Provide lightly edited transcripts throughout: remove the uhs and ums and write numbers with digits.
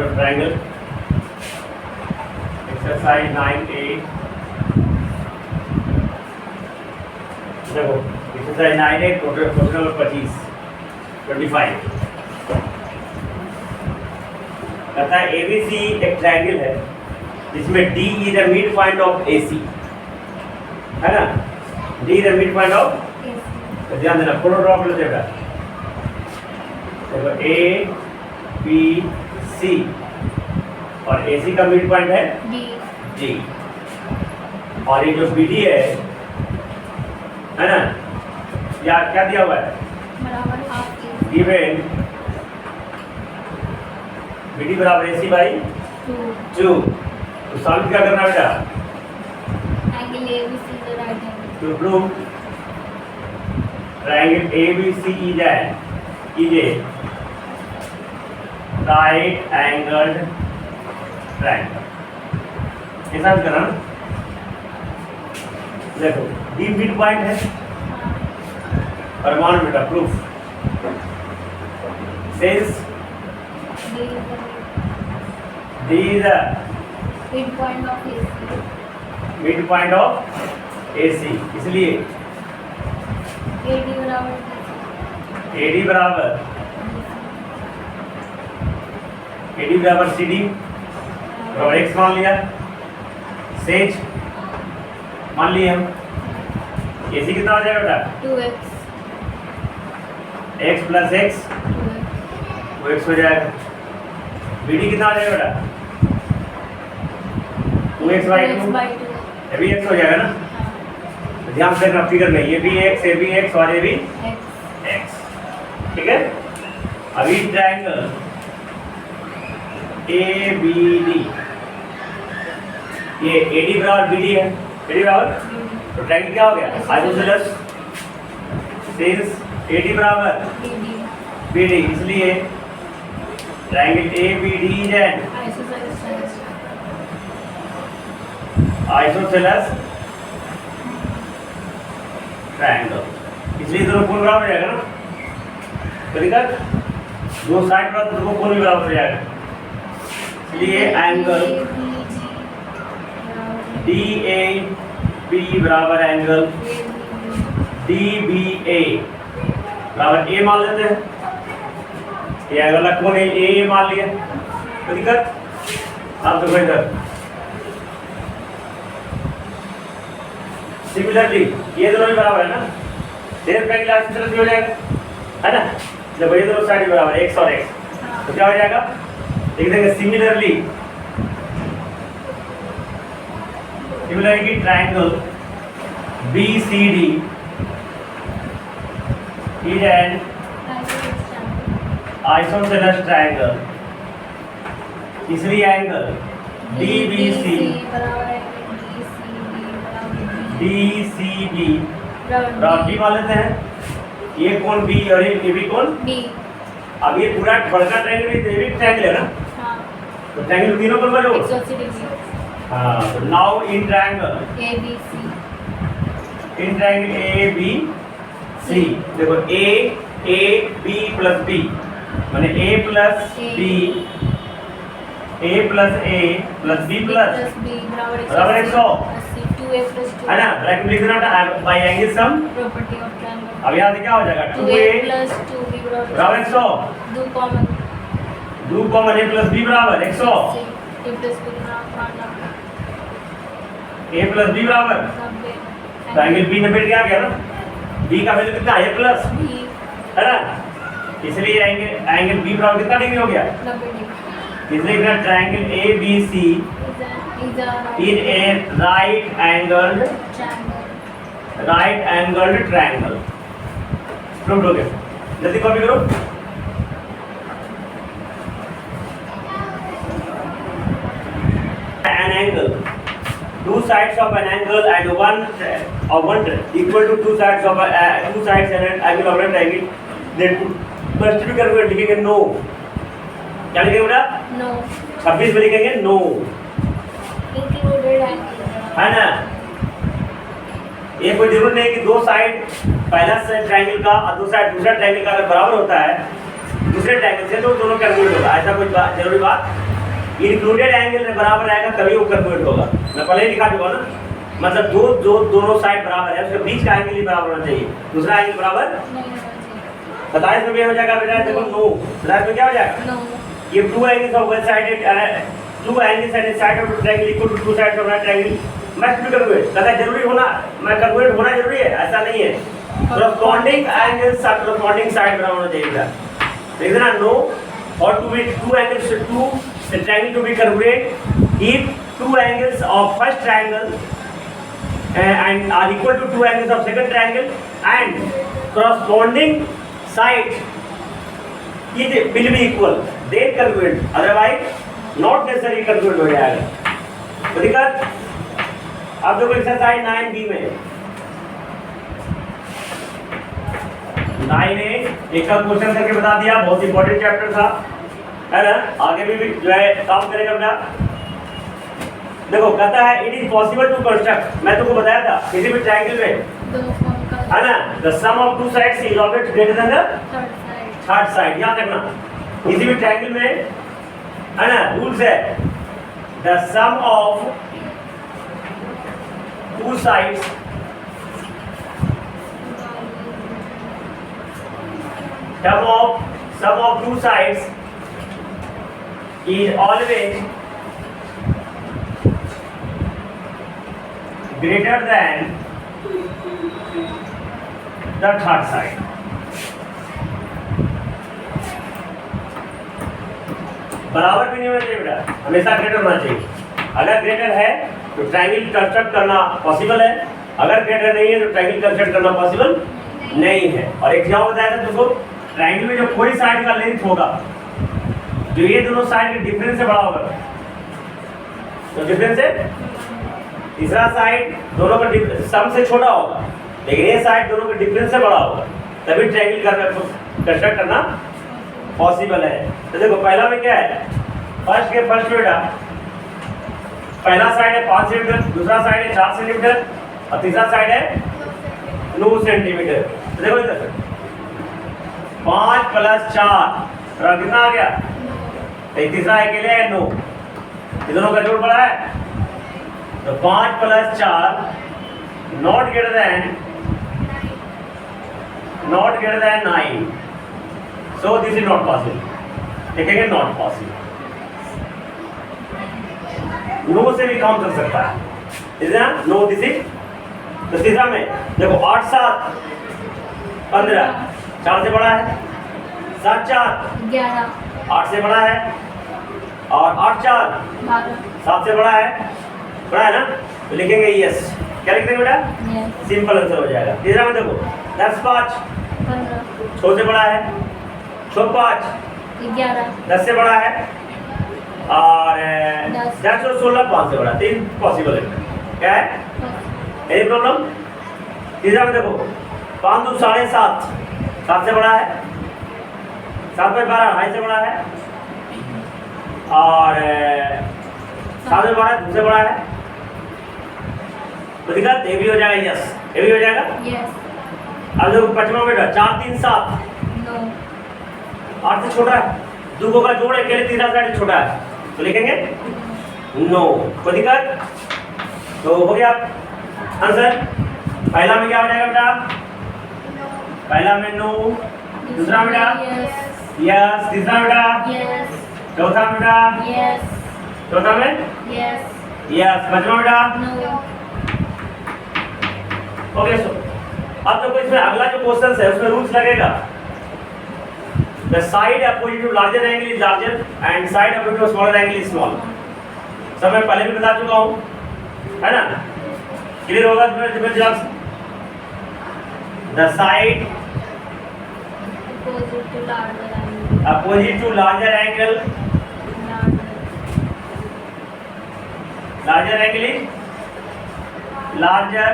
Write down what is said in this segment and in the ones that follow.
of triangle. Exercise 9A. देखो exercise 9A question number 25 कहता है ABC एक ट्रायंगल है जिसमें D is the midpoint of AC, है ना? D is the midpoint of, तो ध्यान देना, फोटो ड्रॉप लेते हैं। देखो A B C और AC का मिड पॉइंट है D, और ये जो BD है ना, या क्या दिया हुआ है बराबर हाफ गिवन BD बराबर AC बाई 2। तो सॉल्व क्या करना बेटा? Angle ABC is the right angle. To prove triangle ABC is a right angled triangle। ऐसा करना, देखो D मिड पॉइंट है, प्रमाण बेटा proof sense D is the midpoint of AC. Mid point of AC, इसलिए AD बराबर AD बराबर CD और x मान लिया, सेज मान लिए हम। AC कितना हो जाएगा बेटा? 2x x plus x 2x वो x हो जाएगा। BD कितना हो जाएगा बेटा? 2x बाई 2, ये भी x हो जाएगा ना? तो ध्यान से रखना, फिगर में ये भी x और ये भी x, ठीक है? अभी ट्रायंगल ABD, ये AD बराबर BD है, AD बराबर, तो ट्रायंगल क्या हो गया? आइसोसेलेस। सिंस AD बराबर BD, इसलिए triangle ABD is an isosceles triangle, इसलिए दोनों कोण बराबर हो जाएगा ना? तरीका दो साइड पर दोनों कोण भी बराबर हो जाएगा, इसलिए एंगल DAB बराबर एंगल DBA बराबर A मान लेते हैं। ये एंगल का कोण A मान लिया, तो दिक्कत अब तो कोई इधर। सिमिलरली ये दोनों भी बराबर है ना, देर का क्लास इस तरह से हो जाएगा, है ना? जब ये दोनों साइड बराबर x और x, तो क्या हो जाएगा? लिख देंगे सिमिलरली की triangle BCD is an isosceles triangle, इसलिए एंगल DCB बराबर D मान लेते हैं। ये कोण B और ये भी कोण B। अब ये पूरा बड़का ट्रायंगल भी ट्रायंगल है ना, तो ट्रायंगल तीनों पर बनो। 180 डिग्री। हाँ, तो now in triangle ABC ABC, देखो AB प्लस B माने A plus B, A plus A plus B plus B बराबर 100, 2A प्लस 2 है ना? ब्रैकेट में लिख देना bye angle sum. Property of triangle. अब यहाँ से क्या हो जाएगा? 2A प्लस 2B बराबर 100, 2 common 2 common A plus B बराबर 100, A plus B A plus B बराबर, तो एंगल B 90 क्या आ गया ना? B का वैल्यू कितना है? A प्लस, है ना? इसलिए एंगल B बराबर कितना डिग्री हो गया? 90 डिग्री। इसलिए triangle ABC in a right angled triangle। Prove हो गया, जल्दी कॉपी करो। An angle, two sides of an angle and one equal to two sides and an angle of a triangle, then must be calculated। लिखेंगे no, क्या लिखेंगे बेटा? No 26 में लिखेंगे नो, इंक्लूडेड एंगल, है ना? ये कोई जरूर नहीं है कि दो साइड पहला ट्रायंगल का और दूसरा ट्रायंगल का अगर बराबर होता है दूसरे ट्रायंगल से तो दोनों कैलकुलेट होगा, ऐसा कोई जरूरी बात इंक्लूडेड एंगल में बराबर आएगा तभी वो कन्वर्ट होगा। मैं पहले ही दिखा चुका ना, मतलब दोनों साइड बराबर है, उसके बीच का एंगल ही बराबर होना चाहिए, दूसरा एंगल बराबर। नहीं होना चाहिए। 27 में भी हो जाएगा बेटा, देखो नो 27 में क्या हो जाएगा, No. ये two angles of one sided two angles at the side of triangle equal to two sides of the triangle must be convert. कहता है जरूरी होना, मैं कन्वर्ट होना जरूरी है, ऐसा नहीं है, corresponding angles are corresponding side बराबर होना चाहिए बेटा। देख देना नो और to be two angles to the triangle to be congruent if two angles of first triangle and are equal to two angles of second triangle and corresponding sides is will be equal then congruent, otherwise not necessarily congruent हो जाएगा। तो दिक्कत अब देखो exercise 9b में 9a एक का question करके बता दिया, बहुत इंपॉर्टेंट चैप्टर था, है ना, आगे भी जो है काम करेगा बेटा। देखो कहता है it is possible to construct, मैं तुमको बताया था किसी भी ट्रायंगल में, दो फॉर्म का है ना, the sum of two sides is always greater than the third side. Third side. याद रखना किसी भी ट्रायंगल में, है ना, रूल्स है the sum of two sides sum of two sides is always greater than the third side। बराबर भी नहीं होना चाहिए बेटा, हमेशा ग्रेटर होना चाहिए। अगर ग्रेटर है तो ट्रायंगल कंस्ट्रक्ट करना पॉसिबल है, अगर ग्रेटर नहीं है तो ट्रायंगल कंस्ट्रक्ट करना पॉसिबल नहीं है। और एक क्या बताया था तुमको, ट्रायंगल में जो कोई साइड का लेंथ होगा जो ये दोनों साइड के डिफरेंस से बड़ा होगा, तो डिफरेंस है तीसरा साइड दोनों का सम से छोटा होगा, लेकिन ये साइड दोनों के डिफरेंस से बड़ा होगा, तभी ट्रायंगल कंस्ट्रक्ट करना पॉसिबल है। तो देखो पहला में क्या है, फर्स्ट बेटा पहला साइड है 5 सेंटीमीटर, दूसरा साइड है 4 सेंटीमीटर और तीसरा साइड है 9 सेंटीमीटर। तो देखो इधर 5 + 4 कितना आ गया, तो तीसरा अकेले है 9, ये दोनों का जोड़ बड़ा है, तो 5 + 4 not greater than 9, so this is not possible. लिखेंगे नॉट पॉसिबल, नो से भी काउंट कर सकता है, इज ना, नो दिस इज। तो तीसरा में देखो 8 × 7 = 15, 4 से बड़ा है, 7 × 4 = 11, 8 से बड़ा है, और 8 × 4 = 12, 7 से बड़ा है ना, तो लिखेंगे यस। क्या लिख देंगे बेटा, yes, सिंपल आंसर हो जाएगा। तीसरा में देखो 10 × 5 = 15, 6 से बड़ा है, 6 × 5 = 11, 10 से बड़ा है, और 10 10 और 16 5 से बड़ा, 3 पॉसिबल है। क्या है एनी प्रॉब्लम। तीसरा में देखो 5 × 2 = 7.5, 7 से बड़ा है, 7 × 12 2.5 से बड़ा है, और 7 से 12 2 से बड़ा है, तो दिक्कत ये भी हो जाएगा यस, ये भी हो जाएगा। yes, अब देखो 5वां बेटा 4 × 3 = 7, no, 8 से छोटा है, दो का जोड़ है, अकेले तीसरा साइड छोटा है, तो लिखेंगे नो। कोई दिक्कत, तो हो गया आंसर। पहला में क्या हो जाएगा बेटा, पहला में नो, दूसरा बेटा yes, यस, तीसरा बेटा yes, चौथा बेटा yes, चौथा में yes, यस, पांचवा बेटा no, ओके। सो अब देखो इसमें अगला जो क्वेश्चन है उसमें रूल्स लगेगा, the side opposite to larger angle is larger and side opposite to smaller angle is small. सब मैं पहले भी बता चुका हूं, है ना, क्लियर होगा तुम्हें जवाब। द साइड opposite to larger angle, opposite to larger angle is larger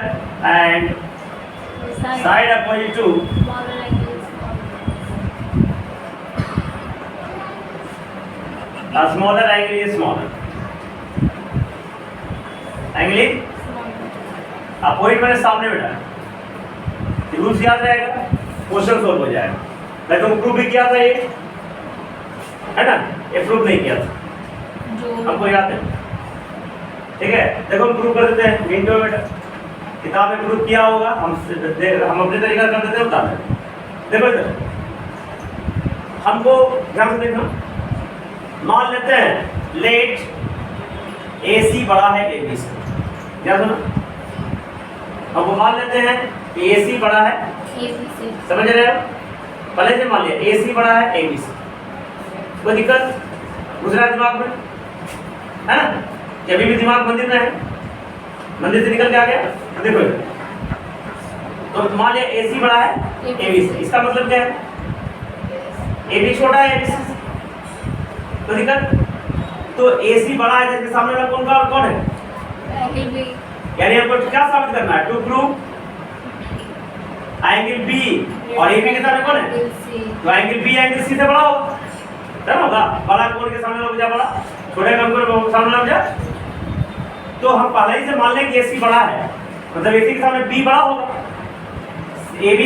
and side opposite to smaller angle is smaller, smaller angle is smaller, angle is smaller, opposite मैंने सामने बेटा, रूल्स याद रहेगा, क्वेश्चन सोल्व हो जाएगा। मैं तुम प्रूफ भी किया था ये, है ना, ये प्रूफ नहीं किया था, हमको याद है, ठीक है। देखो हम प्रूव कर देते हैं, मीन बेटा किताब में प्रूव किया होगा, हम अपने तरीका कर देते हैं, बता दें। देखो इधर हमको ध्यान से देखना, मान लेते हैं लेट AC बड़ा है AB से, क्या सुना, हमको मान लेते हैं AC बड़ा है ABC, समझ रहे हो, पहले से मान लिया AC बड़ा है AB से, कोई दिक्कत दूसरा दिमाग में है ना, कि अभी भी दिमाग मंदिर में है, मंदिर से निकल के आ गया। देखो तो मान लिया AC बड़ा है AB से, इसका मतलब क्या है, AB छोटा है AB से, तो दिक्कत, तो AC बड़ा है, जिसके सामने वाला कौन है, एंगल B, यानी हमको क्या साबित करना है, टू प्रूव एंगल B, और AB के सामने कौन है, एंगल C, तो एंगल B एंगल C से बड़ा होगा, है ना, बड़ा कोण के सामने वाला बड़ा, छोटे कोण के सामने वाला, तो हम पहले ही से मान लें कि AC बड़ा है, मतलब AC के सामने B बड़ा होगा, AB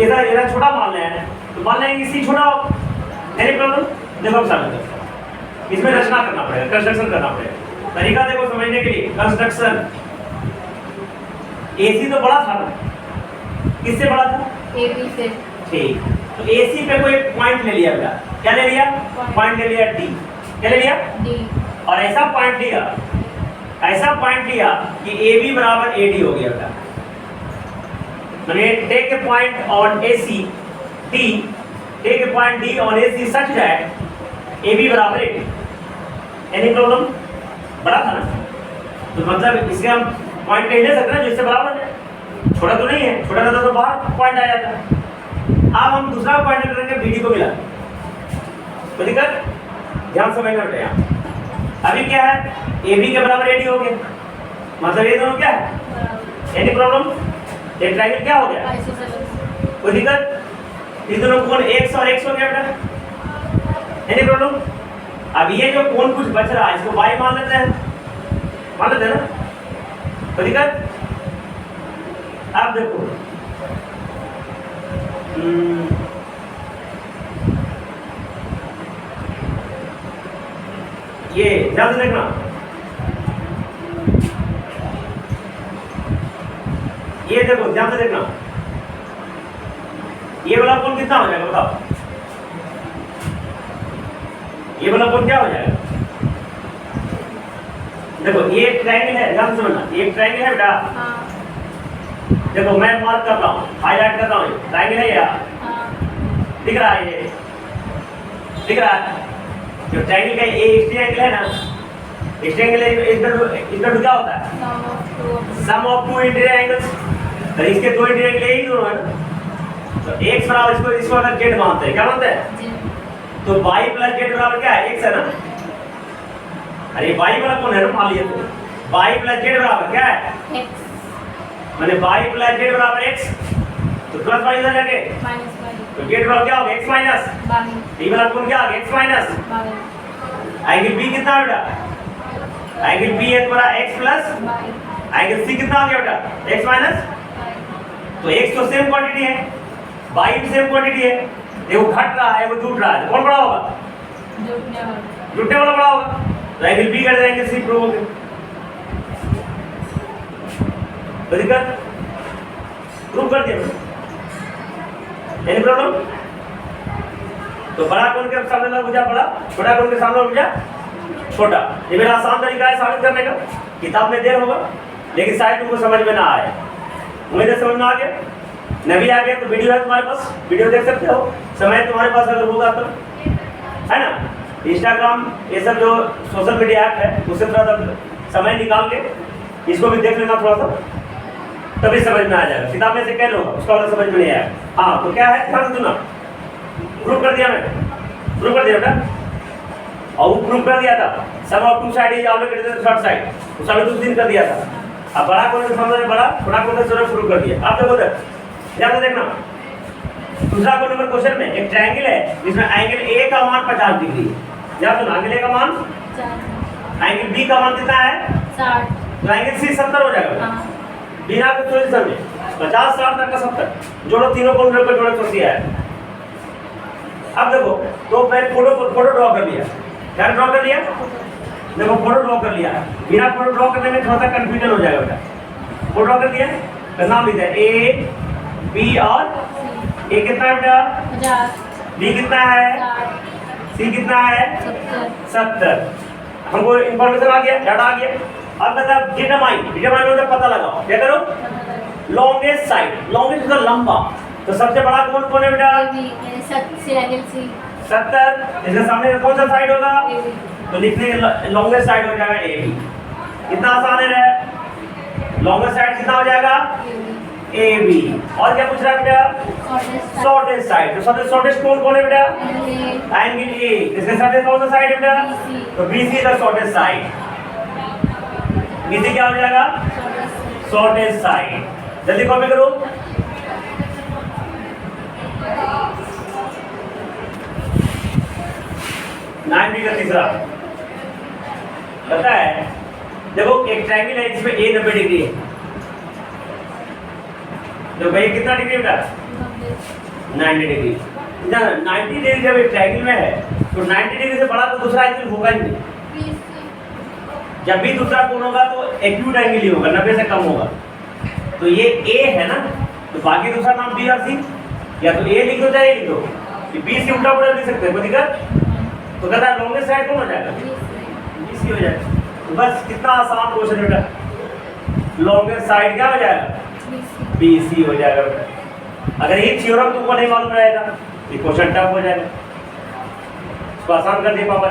ऐसा छोटा मान लें हैं, तो मान लें कि C छोटा होगा, एनी प्रॉब्लम। देखो हम साबित करते हैं, इसमें रचना करना पड़ेगा, कंस्ट्रक्शन करना पड़ेगा, तरीका देखो समझने के लिए, कंस्ट्रक्शन। AC तो बड़ा था ना, किससे बड़ा था, AB से, ठीक, तो AC पे कोई पॉइंट ले लिया बेटा, क्या ले लिया, पॉइंट ले लिया D, क्या ले लिया D, और ऐसा पॉइंट लिया कि AB बराबर AD हो गया बेटा, take a point on AC D, take a point D on AC such that AB बराबर AD, एनी प्रॉब्लम, बड़ा था ना, तो मतलब इसके हम पॉइंट नहीं ले सकते ना जिससे बराबर है, छोटा तो नहीं है, छोटा रहता तो बाहर पॉइंट आ जाता। अब हम दूसरा पॉइंट करेंगे BD को मिला, तो दिक्कत, ध्यान समझना बेटा, यहाँ अभी क्या है, AB के बराबर AD हो गया, मतलब ये दोनों क्या है, एनी प्रॉब्लम, एक ट्रायंगल क्या हो गया, आइसोसेलेस, कोई दिक्कत, ये दोनों कोण X और X हो गया बेटा, एनी प्रॉब्लम। अब ये जो कोण कुछ बच रहा है इसको Y मान लेते हैं ना, कोई दिक्कत। अब देखो ये ध्यान से देखना, ये देखो ध्यान से देखना, ये वाला कोण कितना हो जाएगा बताओ, ये वाला कोण क्या हो जाएगा, देखो ये ट्रायंगल है, ध्यान से समझना, ये ट्रायंगल है बेटा, हाँ, देखो मैं मार्क कर रहा हूँ, हाईलाइट कर रहा हूँ, ट्रायंगल है या हाँ, दिख रहा है, ये दिख रहा है, जो ट्रायंगल का ये ट्रायंगल है ना, इस ट्रायंगल इधर क्या होता है, सम ऑफ टू इंटीरियर एंगल्स, तो इसके दो इंटीरियर एंगल यही दोनों है ना, तो x बराबर इसको अगर z मानते हैं, क्या मानते हैं, तो y प्लस z बराबर क्या है, x है ना, अरे y वाला कौन है ना, मान लिया तो y प्लस z बराबर क्या है, X, मैंने y प्लस z बराबर x, तो प्लस y इधर जाके, माइनस Y, तो z बराबर क्या होगा, x माइनस, बाई, ये वाला कौन क्या आ गया, x minus, by, angle b कितना है बेटा, एंगल b है तुम्हारा x plus, by, angle c कितना आ गया बेटा, x माइनस, तो x तो सेम क्वांटिटी है, y भी सेम क्वांटिटी है, देखो घट रहा है वो जुट रहा है, तो कौन बड़ा होगा, जुटने वाला, जुटने वाला बड़ा होगा, तो एंगल b कर देंगे c प्रूव हो गया, तो दिक्कत प्रूव कर दिया, एनी प्रॉब्लम। तो बड़ा कोण के सामने वाला भुजा बड़ा, छोटा कोण के सामने वाला भुजा छोटा, ये मेरा आसान तरीका है साबित करने का, किताब में देर होगा लेकिन शायद तुमको समझ में ना आए, मुझे समझ में आ गया, नहीं आ गया तो वीडियो है तुम्हारे पास, वीडियो देख सकते हो, समय तुम्हारे पास अगर होगा तो, है ना, इंस्टाग्राम ये सब जो सोशल मीडिया ऐप है उससे थोड़ा सा समय निकाल के इसको भी देख लेना थोड़ा सा, तभी समझ में आ जाएगा, किताब में से कह लो उसका वाला समझ में नहीं आया। हाँ तो क्या है, ध्यान सुना, प्रूव कर दिया मैं, प्रूव कर दिया बेटा, और वो प्रूव कर दिया था, sum of two side is always greater than short side, उसका भी कुछ दिन कर दिया था, अब बड़ा कोण के सामने बड़ा, छोटा कोण के सामने प्रूव कर दिया। आप देखो उधर ध्यान से देखना, दूसरा को नंबर क्वेश्चन में एक ट्रायंगल है जिसमें एंगल A का मान 50 डिग्री है, ध्यान सुनो, एंगल A का मान, 4, एंगल B का मान कितना है, 60, तो एंगल C 70 हो जाएगा, हाँ, बिना कुछ सोचे समझे 50 60 तक का 70, जोड़ो तीनों कोण को जोड़ो तो दिया है। अब देखो तो मैं फोटो ड्रॉ कर लिया, क्या ड्रॉ कर लिया, देखो फोटो ड्रॉ कर लिया, बिना फोटो ड्रॉ करने में थोड़ा सा कंफ्यूजन हो जाएगा बेटा। फोटो ड्रॉ कर दिया तो नाम लिखा है ए बी और ए कितना है बेटा 50 बी कितना है 60 सी कितना है 70 70। हमको इंफॉर्मेशन आ गया, डाटा आ गया। अब मतलब डिटरमाइन मतलब पता लगाओ, क्या करो लॉन्गेस्ट साइड, लॉन्गेस्ट मतलब लंबा, तो सबसे बड़ा कौन कौन है बेटा से एंगल सी 70। इसके सामने कौन सा साइड होगा ए बी तो लिखने लॉन्गेस्ट साइड हो जाएगा ए बी। कितना आसान है लॉन्गेस्ट साइड कितना हो जाएगा ए बी। और क्या पूछ रहा है बेटा शॉर्टेस्ट साइड, तो सबसे शॉर्टेस्ट कौन है बेटा एंगल ए। इसके साथ कौन सा साइड है बेटा तो B C the shortest side. B C क्या हो जाएगा शॉर्टेस्ट साइड। जल्दी कॉपी करो। नाइन बी का तीसरा पता है, देखो एक ट्रायंगल है जिसमें ए 90 डिग्री है, तो भाई कितना डिग्री बेटा 90 डिग्री। 90 डिग्री जब एक ट्रायंगल में है तो 90 डिग्री से बड़ा तो दूसरा एंगल होगा ही नहीं। जब भी दूसरा कोण होगा तो एक्यूट एंगल ही होगा, 90 से कम होगा। तो ये ए है ना, तो बाकी दूसरा नाम बी और सी, या तो ए लिख दो चाहे लिख दो, ये बी सी उल्टा पुल्टा लिख सकते हैं, कोई दिक्कत। तो कहता है लॉन्गेस्ट साइड कौन हो जाएगा बी सी हो जाएगा। तो बस कितना आसान क्वेश्चन बेटा, लॉन्गेस्ट साइड क्या हो जाएगा बी सी हो जाएगा बेटा। अगर ये थ्योरम तुमको नहीं मालूम रहेगा ये क्वेश्चन टफ हो जाएगा, इसको आसान कर दिए पापा।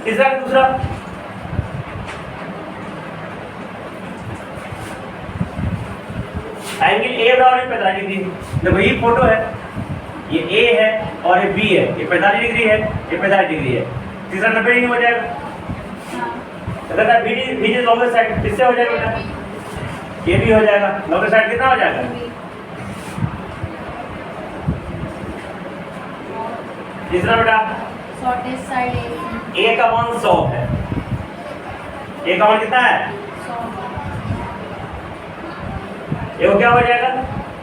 तीसरा दूसरा एंगल ए बराबर 45 डिग्री। देखो ये फोटो है, ये ए है और ये बी है, ये 45 डिग्री है, ये 45 डिग्री है। तीसरा 90 डिग्री हो जाएगा। अगर बी डी लॉन्गेस्ट साइड किससे हो जाएगा बेटा ये भी हो जाएगा। लॉन्गेस्ट साइड कितना हो जाएगा तीसरा बेटा शॉर्टेस्ट साइड ए का मान 100 है। ए का मान कितना है 100 ये वो क्या हो जाएगा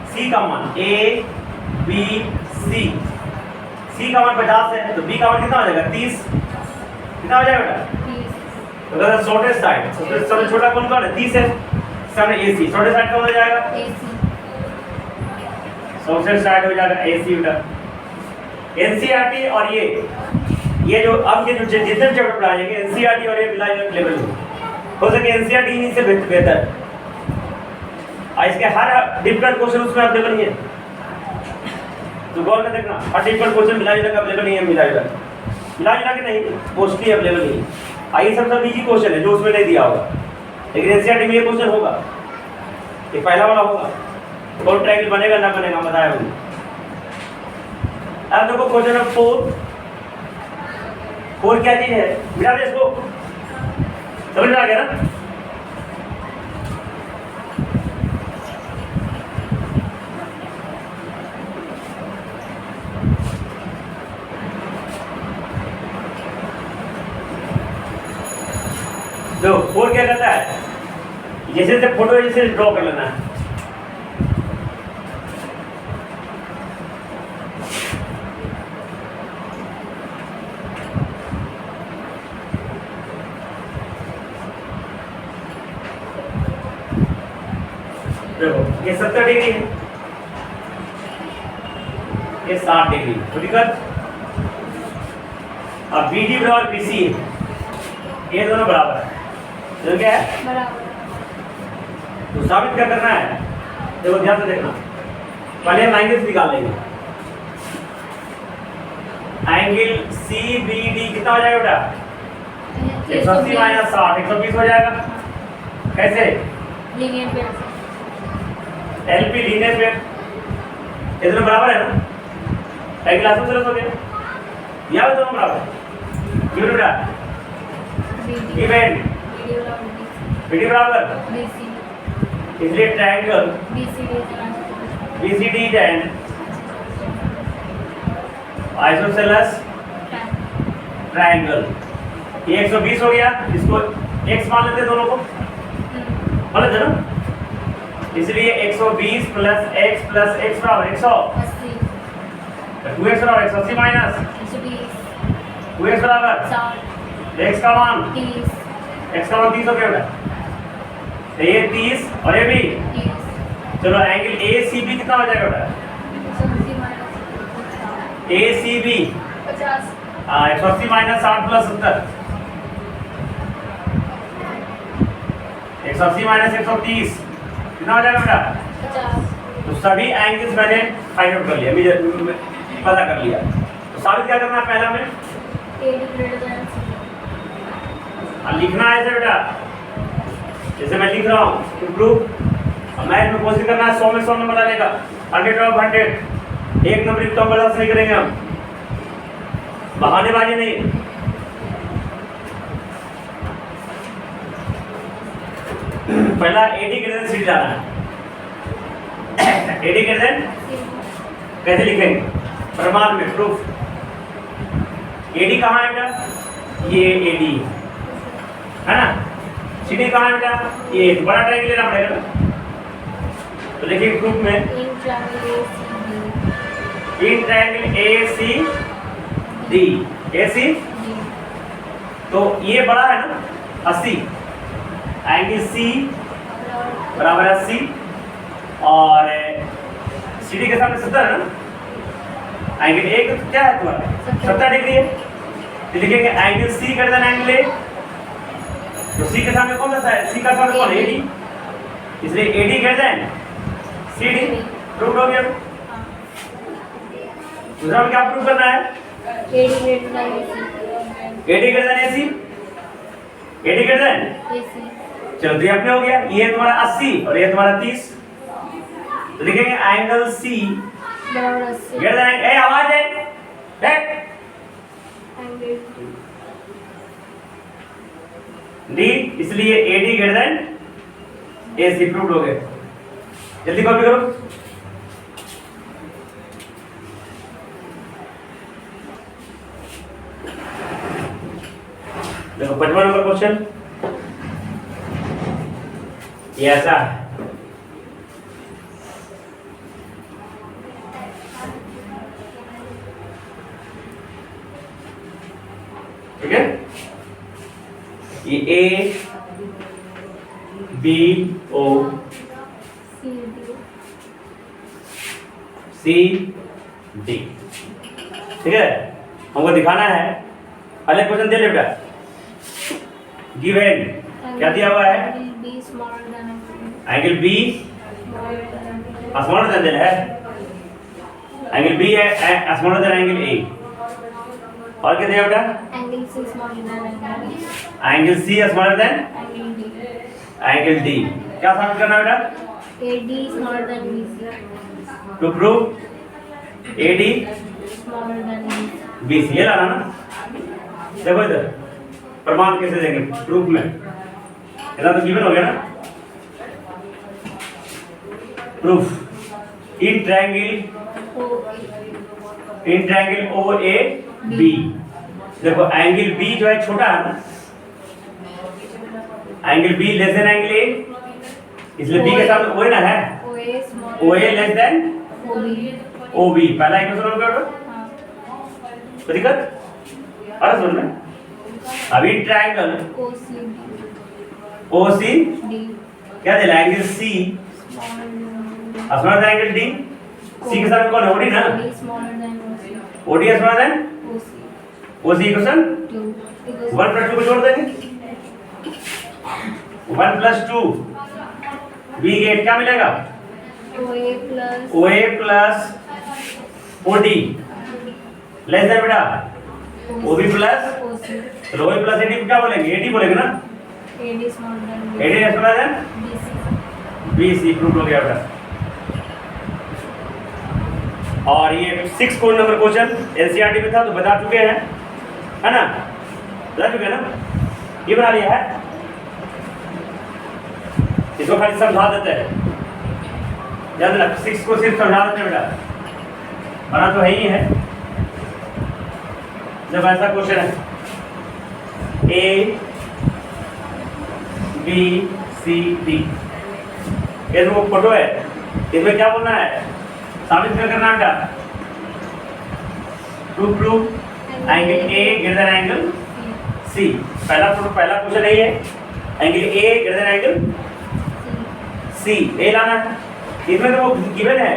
सी का मान ए बी सी। सी का मान 50 है तो बी का मान कितना हो जाएगा 30। कितना हो जाएगा बेटा 30 तो अगर शॉर्टेस्ट साइड सबसे छोटा कौन है 30 है, सामने ए सी। शॉर्टेस्ट साइड कौन हो जाएगा AC शॉर्टेस्ट साइड हो जाएगा ए सी बेटा। एनसीईआरटी और ये जो अब ये जो जितने चैप्टर पढ़ाएंगे एनसीईआरटी और ये मिला लेवल हो सके एनसीईआरटी इन्हीं से बेहतर। इसके हर डिफिकल्ट क्वेश्चन उसमें अवेलेबल नहीं है, तो गौर में देखना हर डिफिकल्ट क्वेश्चन मिला जुला अवेलेबल नहीं है। मिला जुला के नहीं मोस्टली अवेलेबल नहीं है। आई सब इजी क्वेश्चन है जो उसमें नहीं दिया होगा, लेकिन एनसीईआरटी में ये क्वेश्चन होगा, ये पहला वाला होगा। कौन ट्रायंगल बनेगा ना बनेगा बताया मैंने। अब देखो क्वेश्चन नंबर 4 क्या चीज है मिला दे इसको, समझ में आ गया ना। जो 4 क्या कहता है जैसे जैसे फोटो जैसे ड्रॉ कर लेना है। देखो ये 70 डिग्री है, ये 60 डिग्री तो दिक्कत। अब बी डी बराबर बी सी है, ये दोनों बराबर है, तो क्या है बराबर। तो साबित क्या करना है देखो ध्यान से देखना। पहले हम एंगल्स निकाल लेंगे। एंगल सी बी डी कितना हो जाएगा बेटा 180 माइनस 60 120 हो जाएगा। कैसे लीनियर पेयर से एलपी लीनियर पेयर ये दोनों बराबर है ना। एक क्लास में चलो हो गया यहाँ दोनों बराबर है। क्यों बेटा BD इवेंट बीडी बराबर BC इसलिए triangle BCD BCD and isosceles triangle. ये 120 हो गया, इसको x मान लेते हैं दोनों को, मान लेते हैं ना। इसलिए 120 प्लस x बराबर 180 80 2x और 180 माइनस 120 2x बराबर 60 x का मान 30 x का मान 30 हो गया बेटा। तो ये 30 और ये भी 30 चलो एंगल ACB कितना हो जाएगा बेटा? 180 minus ACB 50 180 minus 60 plus 70 180 minus 130 कितना हो जाएगा बेटा? 50 तो सभी एंगल्स मैंने फाइंड आउट कर लिया, मुझे पता कर लिया। तो साबित क्या करना है पहला में? AD greater than C लिखना है ऐसे बेटा, जैसे मैं लिख रहा हूँ टू प्रूव। अब मैथ में कोशिश करना है 100 में 100 नंबर लाने का, 100 ऑफ 100 एक नंबर की तो हम बर्दाश्त नहीं करेंगे हम, बहानेबाजी नहीं। पहला AD ग्रेटर देन CD लाना है। AD ग्रेटर देन कैसे लिखेंगे? प्रमाण में प्रूफ। AD कहाँ है बेटा? ये AD है ना। CD कहाँ है बेटा? ये बड़ा ट्रायंगल लेना पड़ेगा ना। तो देखिए प्रूफ में इन ट्रायंगल ACD AC तो ये बड़ा है ना 80, एंगल C बराबर 80 और CD के सामने 70 है ना। एंगल A का क्या है तुम्हारा? 70 डिग्री है। तो लिखेंगे angle C greater than angle A। तो C के सामने कौन सा है? C का सामने कौन है? AD, इसलिए AD greater than CD। Prove हो गया। दूसरा में क्या प्रूव करना है? AD greater than AC AD greater than AC, AD greater than AC चलो तो ये अपने हो गया। ये तुम्हारा 80 और ये तुम्हारा 30। तो लिखेंगे एंगल C बराबर 80 ग्रेटर देन ए आवाज है देख एंगल D, इसलिए AD greater than AC prove हो गए। जल्दी कॉपी करो। देखो 55 नंबर क्वेश्चन ये ऐसा है। ठीक है, ये A B O C D। ठीक है, हमको दिखाना है। पहले क्वेश्चन दे ले बेटा, गिवन क्या दिया हुआ है? एंगल B स्मॉलर देन है, एंगल B है स्मॉलर देन एंगल A। और क्या दिया बेटा? Angle C smaller than angle C smaller than angle D angle D। क्या साबित करना बेटा? AD smaller than BC to prove AD smaller than BC। ये लाना ना। देखो इधर प्रमाण कैसे देंगे प्रूफ में, इधर तो गिवन हो गया ना। Proof in triangle OAB। देखो एंगल B जो है छोटा है ना, angle B less than angle A, इसलिए B के साथ OA ना है। OA smaller OA less than OB। पहला इक्वेशन हो गया तो दिक्कत और समझ में। अभी ट्रायंगल OCD क्या दे रहा है? Angle C smaller than angle D। C के साथ कौन है? OD ना। OD smaller than OC equation 1 + 2 को जोड़ देंगे। 1 + 2 B गेट क्या मिलेगा? OA plus OD less than बेटा OB प्लस तो OA प्लस AD क्या बोलेंगे? AD बोलेंगे ना। AD smaller AD smaller than BC BC prove हो गया बेटा। और ये 6 कोड नंबर क्वेश्चन एनसीईआरटी में था तो बता चुके हैं, है ना? बता चुके हैं ना? ये बना लिया है, इसको खाली समझा देते हैं। याद रख 6 को सिर्फ समझा देते हैं बेटा, बना तो है ही है। जब ऐसा क्वेश्चन है A B C D, ये जो फोटो है इसमें क्या बोलना है? साबित क्या करना है बेटा? To prove angle A greater than angle C. पहला क्वेश्चन यही है, angle A greater than angle C, ये लाना है। इसमें तो वो गिवन है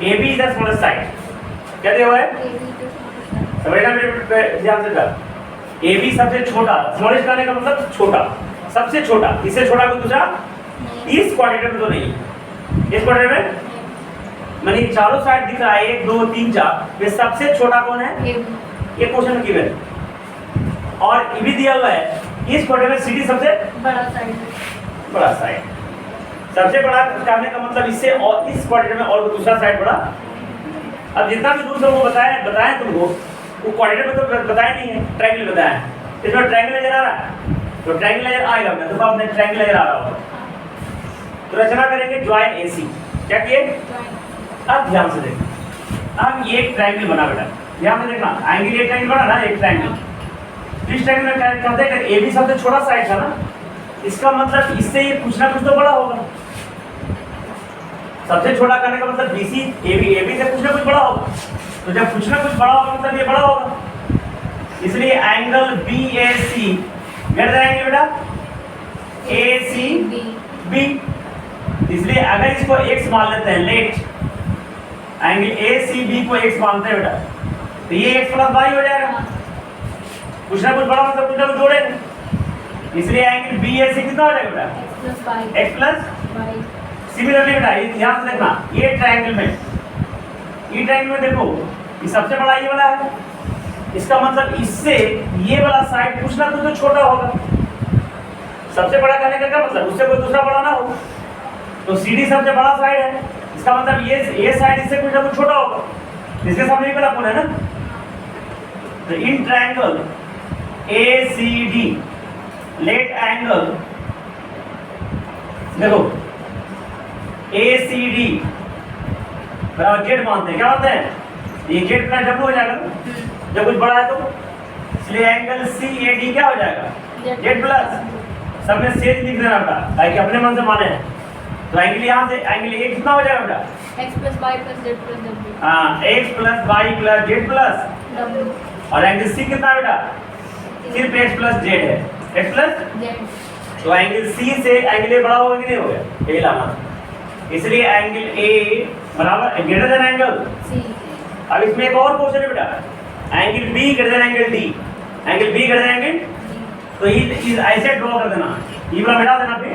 A B is the smallest side, क्या दिया हुआ है, समझना मेरे ध्यान से कर। ए बी सबसे छोटा, स्मॉलेस्ट करने का मतलब छोटा, सबसे छोटा, इससे छोटा कोई दूसरा इस क्वाड्रेंट में तो नहीं, इस क्वाड्रेंट में माने चारों साइड दिख रहा है 1 2 3 4, ये सबसे छोटा कौन है, ये क्वेश्चन में गिवन। और ये भी दिया हुआ है इस क्वाड्रेंट में सीडी सबसे बड़ा साइड, बड़ा साइड, सबसे बड़ा करने का मतलब इससे और इस क्वाड्रेंट में और दूसरा साइड बड़ा। अब जितना भी दूर से वो बताया तुमको, वो क्वाड्रेंट में तो बताया नहीं है, ट्रायंगल बताया है। इसमें ट्रायंगल नजर आ रहा है, तो ट्रायंगल नजर आएगा, मैं तो आपने ट्रायंगल नजर आ रहा होगा। तो रचना करेंगे ज्वाइन एसी, क्या किए, अब ध्यान से देखो, अब ये एक ट्रायंगल बना बेटा, ध्यान से देखना, एंगल एक ट्रायंगल बना ना, एक ट्रायंगल। इस ट्रायंगल में क्या कहते हैं कि ए बी सबसे छोटा साइड था ना, इसका मतलब इससे ये कुछ ना कुछ तो बड़ा होगा। सबसे छोटा करने का मतलब बीसी ए बी से कुछ ना कुछ बड़ा होगा, तो जब कुछ ना कुछ बड़ा होगा मतलब ये बड़ा होगा, इसलिए एंगल बी ए सी ग्रेटर देन एंगल बेटा ए सी बी। इसलिए अगर इसको x मान लेते हैं, let angle A C B को x मानते हैं बेटा, तो ये x प्लस वाई हो जाएगा, कुछ ना कुछ बड़ा मतलब कुछ ना कुछ जोड़ेंगे, इसलिए एंगल बी ए सी कितना हो जाएगा बेटा, x प्लस वाई। सिमिलरली बेटा ये ध्यान से देखना, ये ट्रायंगल में, ये ट्रायंगल में देखो, ये सबसे बड़ा ये वाला है, इसका मतलब इससे ये वाला साइड कुछ ना कुछ तो छोटा होगा। सबसे बड़ा करने का क्या मतलब, उससे कोई दूसरा बड़ा ना हो, तो CD सबसे बड़ा साइड है, इसका मतलब ये साइड इससे कुछ ना कुछ छोटा होगा, इसके सामने ये वाला कौन है ना। तो in triangle ACD let angle, देखो ACD बराबर जेड मानते हैं, क्या मानते हैं, ये जेड प्लस डब्ल्यू हो जाएगा जब कुछ बड़ा है तो, इसलिए एंगल CAD क्या हो जाएगा, जेड प्लस, सब में सेज लिख देना बेटा ताकि अपने मन से माने। तो एंगल यहाँ से एंगल ए कितना हो जाएगा बेटा, x plus Y plus Z plus W. हाँ, x plus Y plus Z plus W. और एंगल सी कितना है बेटा, सिर्फ x प्लस जेड है, x प्लस जेड। तो एंगल सी से एंगल ए बड़ा होगा कि नहीं होगा, ये लाना, इसलिए एंगल ए बराबर ग्रेटर देन एंगल सी। अब इसमें एक और क्वेश्चन है बेटा, angle be greater than angle D, angle be greater than angle, तो ये ऐसे ड्रॉ कर देना, ये वाला मिटा देना, फिर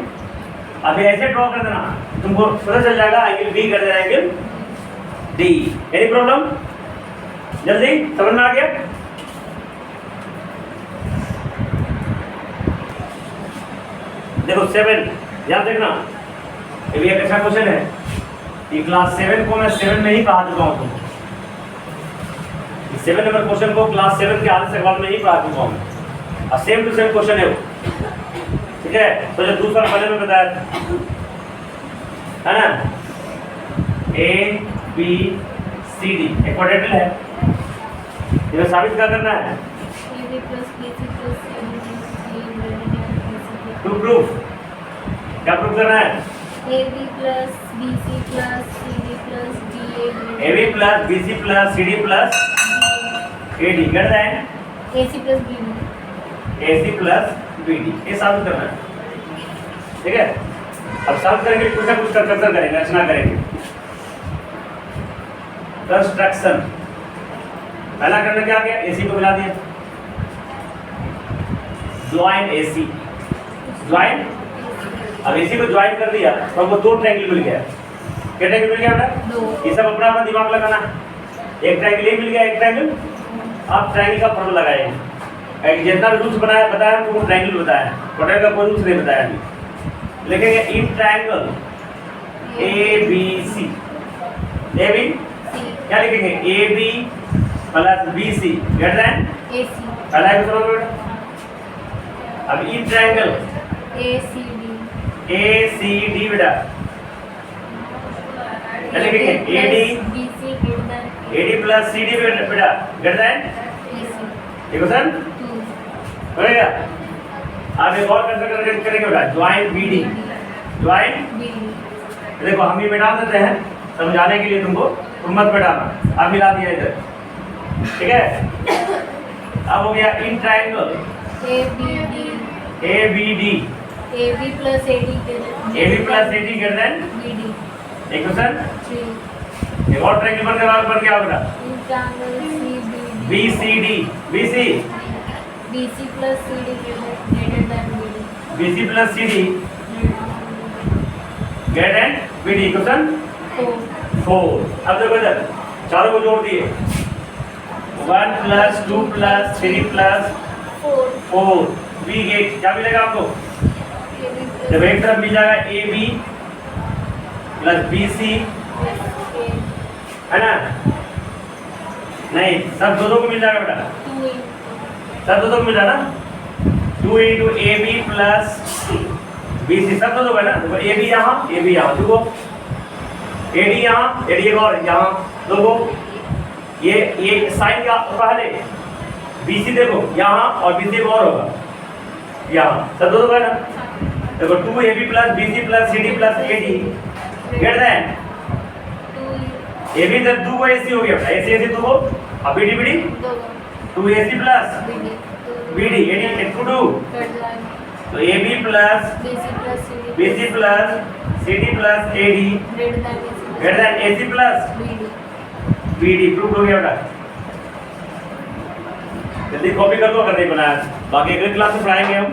अभी ऐसे ड्रॉ कर देना, तुमको पता चल जाएगा angle be greater than angle D. Any problem, जल्दी समझ में आ गया। देखो 7, ध्यान देखना, ये भी एक अच्छा क्वेश्चन है, ये क्लास 7 को मैं 7 में ही पढ़ा चुका हूँ तुमको, 7 नंबर क्वेश्चन को क्लास 7 के आधे सवाल में ही पढ़ा चुका हूँ, और सेम टू सेम क्वेश्चन है वो, ठीक है। तो जो दूसरा पहले में बताया है ना, ABCD एक क्वाड्रेंटल है, इसे साबित क्या करना है, AB plus BC plus CD to proof, क्या प्रूफ करना है, AB plus BC plus CD plus DA AB plus BC plus CD plus AD कर रहे हैं, AC plus BD। AC plus BD, ये साबित करना है, ठीक है। अब साबित करेंगे, कुछ ना कुछ कंस्ट्रक्शन करेंगे, रचना करेंगे, कंस्ट्रक्शन। पहला करना क्या गया, AC को मिला दिया, ज्वाइन AC, ज्वाइन, अब AC को ज्वाइन कर दिया तो हमको 2 ट्रायंगल मिल गया, क्या ट्रायंगल मिल गया बेटा, 2। ये सब अपना अपना दिमाग लगाना, एक ट्रायंगल ये मिल गया, एक ट्रायंगल, आप ट्रायंगल का फॉर्मूला लगाएंगे, जितना भी रूल्स बनाया बताया वो ट्रायंगल बताया, क्वाड्रेंट का कोई रूल्स नहीं बताया अभी, लिखेंगे इन ट्रायंगल ABC, AB क्या लिखेंगे, AB plus BC greater than AC। पहला है दूसरा बेटा, अब इन ट्रायंगल ACD बेटा क्या लिखेंगे, AD प्लस CD बेटा ग्रेटर देन, ये क्वेश्चन होगा। अब एक और कंस्ट्रक्शन करेंगे बेटा, ज्वाइन BD, ज्वाइन, देखो हम ये मिटा देते हैं समझाने के लिए तुमको, तुम मत मिटाना, अब मिला दिया इधर, ठीक है। अब हो गया in triangle ABD ABD AB plus AD AB plus AD greater than BD एक क्वेश्चन 3 एक और ट्रायंगल बनने वाला बन गया बेटा in triangle CBD BCD BC BC plus CD greater than BD BC plus CD greater than BD question 4 अब देखो इधर चारों को जोड़ दिए 1 plus 2 plus 3 plus 4 B gate क्या मिलेगा आपको जब एक तरफ मिल जाएगा AB प्लस BC है ना नहीं सब दोनों को मिल जाएगा बेटा सब दोनों को मिल जाएगा ना 2 into AB plus BC सब दोनों को है ना देखो AB यहाँ देखो AD यहाँ AD एक और यहाँ देखो ये साइन का पहले BC देखो यहाँ और BC एक और होगा यहाँ सब दोनों को है ना देखो 2AB plus BC plus CD plus AD greater than AB इधर 2 AC हो गया बेटा AC AC 2 हो अब BD 2AC plus BD AD 2 तो AB plus BC plus CD plus AD greater than AC plus BD prove हो गया बेटा जल्दी कॉपी कर लो अगर नहीं बनाया बाकी अगले क्लास में पढ़ाएंगे हम